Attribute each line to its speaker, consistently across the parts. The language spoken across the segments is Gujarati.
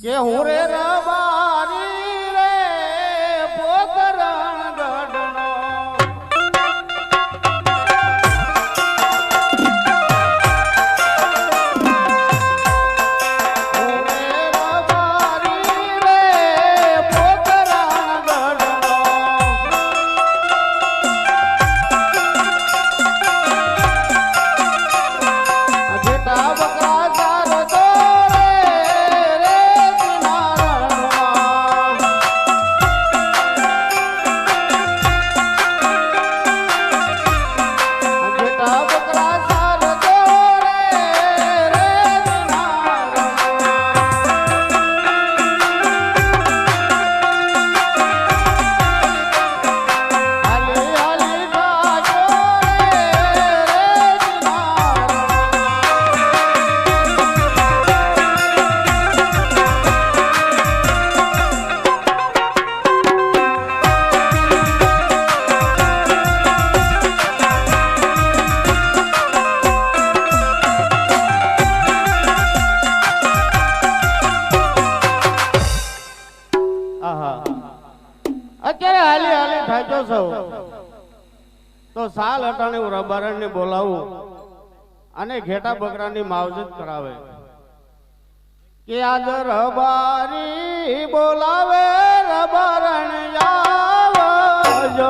Speaker 1: કે હું રે રબારી રે પોકરણ ગઢનો હું રે રબારી રે પોકરણ ગઢનો જેટા બકરા ચાર તો અત્યારે હાલી હાલી થાક્યો છો તો સાલ અટાણે હું રબારણ ને બોલાવું અને ઘેટા બકરાની માવજત કરાવે કે આજ રબારી બોલાવે રબારણ આવજો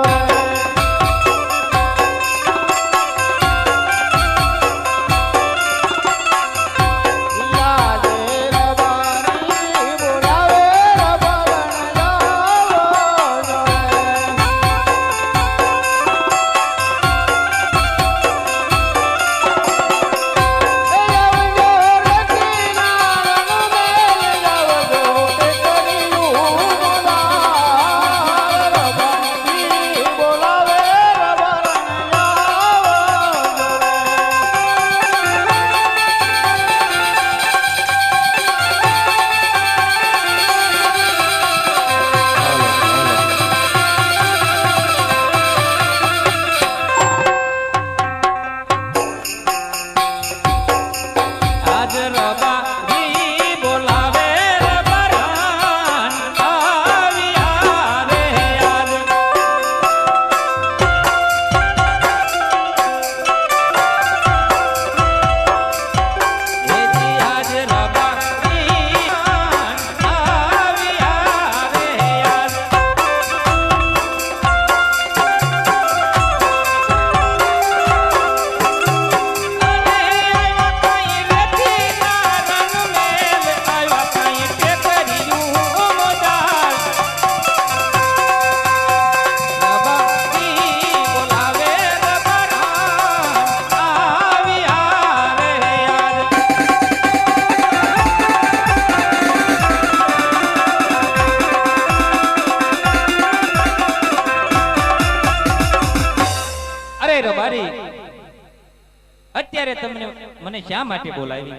Speaker 2: અત્યારે તમને મને શા માટે બોલાવી?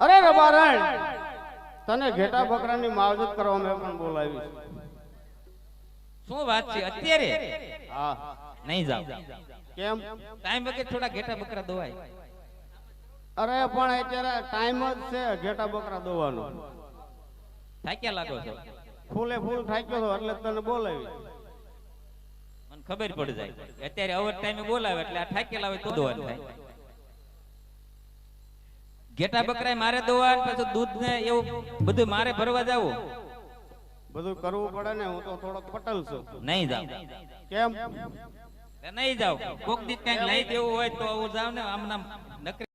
Speaker 1: અરે રબારણ, તને ઘેટા બકરાની માવજત કરવા મેં પણ બોલાવી.
Speaker 2: શું વાત છે? અત્યારે
Speaker 1: હા
Speaker 2: નહીં જાવ.
Speaker 1: કેમ?
Speaker 2: ટાઈમ વગર થોડા ઘેટા બકરા દોવાય.
Speaker 1: અરે પણ અત્યારે ટાઈમ જ છે ઘેટા બકરા દોવાનો.
Speaker 2: થાક્યા લાગો છો?
Speaker 1: ફૂલે ફૂલ થાક્યો છો એટલે તને બોલાવી.
Speaker 2: મને ખબર પડી જાય અત્યારે ઓવર ટાઈમે બોલાવે એટલે આ થાકેલા હોય તો દોવાનું થાય. ઘેટા બકરાય મારે દોવાનું, પછી દૂધ ને એવું બધું મારે ભરવા જાવું,
Speaker 1: બધું કરવું પડે ને. હું તો થોડોક પટલ છું.
Speaker 2: નહીં જાવ.
Speaker 1: કેમ?
Speaker 2: નહીં જાવ. કોક દી કઈક લઈ દેવું હોય તો હું જાવ ને. આમ નામ નકરી